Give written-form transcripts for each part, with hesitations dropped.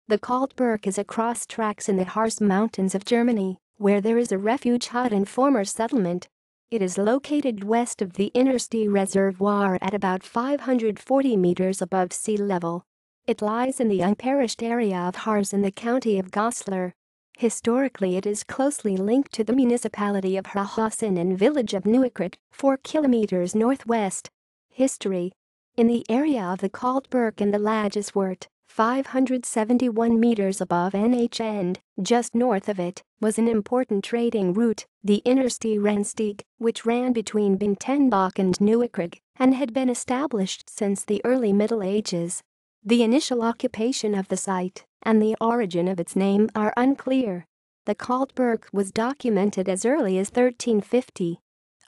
The Kalte Birke is across tracks in the Harz Mountains of Germany, where there is a refuge hut and former settlement. It is located west of the Innerste Reservoir at about 540 meters above sea level. It lies in the unparished area of Harz in the county of Goslar. Historically, it is closely linked to the municipality of Hahausen and village of Neuekrug, 4 kilometers northwest. History. In the area of the Kalte Birke and the Lageswort, 571 meters above NH and, just north of it, was an important trading route, the Innerste Reservoir, which ran between Bintenbach and Neuekrug and had been established since the early Middle Ages. The initial occupation of the site and the origin of its name are unclear. The Kalte Birke was documented as early as 1350.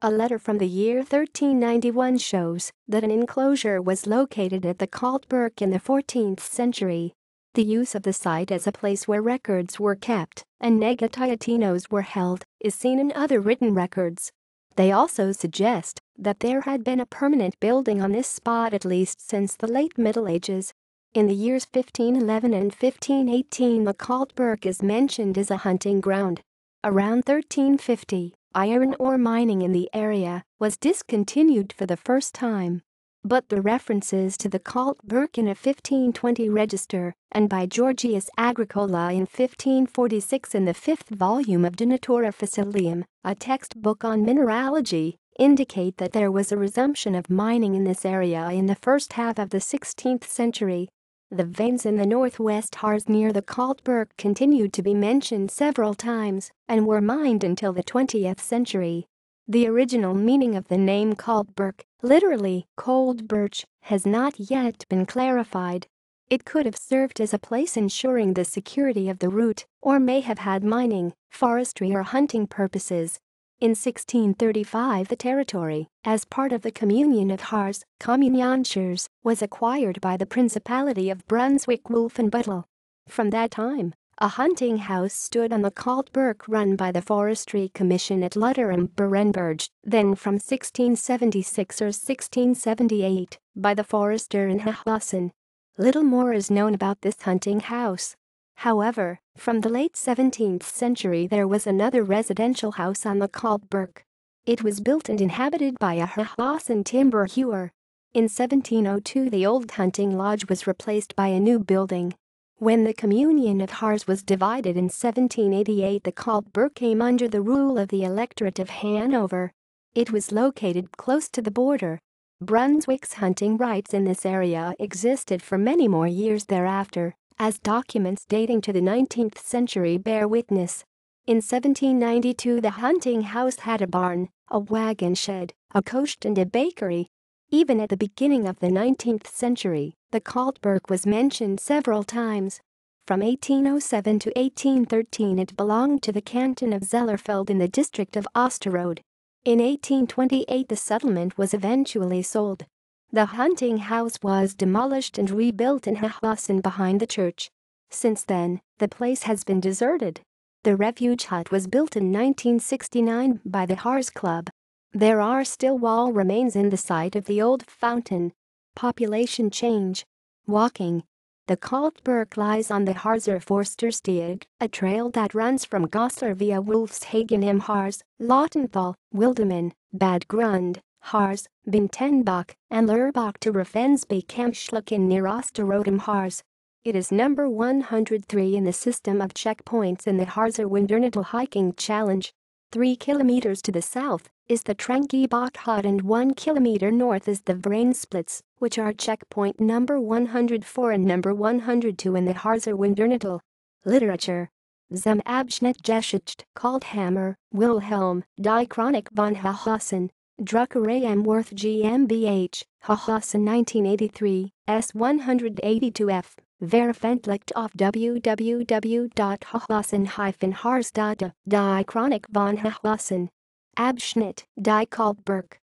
A letter from the year 1391 shows that an enclosure was located at the Kalte Birke in the 14th century. The use of the site as a place where records were kept and negatiatinos were held is seen in other written records. They also suggest that there had been a permanent building on this spot at least since the late Middle Ages. In the years 1511 and 1518, the Kalte Birke is mentioned as a hunting ground. Around 1350, iron ore mining in the area was discontinued for the first time. But the references to the Kalte Birke in a 1520 register and by Georgius Agricola in 1546 in the 5th volume of De Natura Fossilium, a textbook on mineralogy, indicate that there was a resumption of mining in this area in the first half of the 16th century. The veins in the northwest Harz near the Kalte Birke continued to be mentioned several times and were mined until the 20th century. The original meaning of the name Kalte Birke, literally cold birch, has not yet been clarified. It could have served as a place ensuring the security of the route or may have had mining, forestry or hunting purposes. In 1635 the territory, as part of the Communion of Harz, Kommunionschers, was acquired by the Principality of Brunswick-Wolfenbüttel. From that time, a hunting house stood on the Kalte Birke run by the Forestry Commission at Lutter and Berenberg, then from 1676 or 1678, by the forester in Hahausen. Little more is known about this hunting house. However, from the late 17th century there was another residential house on the Kalte Birke. It was built and inhabited by a Hahausen timber hewer. In 1702 the old hunting lodge was replaced by a new building. When the Communion of Harz was divided in 1788 the Kalte Birke came under the rule of the Electorate of Hanover. It was located close to the border. Brunswick's hunting rights in this area existed for many more years thereafter, as documents dating to the 19th century bear witness. In 1792 the hunting house had a barn, a wagon shed, a coach and a bakery. Even at the beginning of the 19th century, the Kalte Birke was mentioned several times. From 1807 to 1813 it belonged to the canton of Zellerfeld in the district of Osterode. In 1828 the settlement was eventually sold. The hunting house was demolished and rebuilt in Hahausen behind the church. Since then, the place has been deserted. The refuge hut was built in 1969 by the Harz Club. There are still wall remains in the site of the old fountain. Population change. Walking. The Kalte Birke lies on the Harzer Forsterstieg, a trail that runs from Goslar via Wolfshagen im Harz, Lautenthal, Wildemann, Bad Grund, Harz, Bintenbach, and Lurbach to Ravensbeek am Schlucken near Osterode im Harz. It is number 103 in the system of checkpoints in the Harzer Winternittel Hiking Challenge. 3 kilometers to the south is the Trankeybach Hut and 1 kilometer north is the Vrainsplits, which are checkpoint number 104 and number 102 in the Harzer Winternittel. Literature. Zum Abschnitt Geschichte called Hammer, Wilhelm, Die Chronik von Hahausen. Druckerei am Worth GmbH, Hahausen 1983, S182F, veröffentlicht auf www.hahausen-harz.de, Die Chronik von Hahausen. Abschnitt, Die Kalte Birke.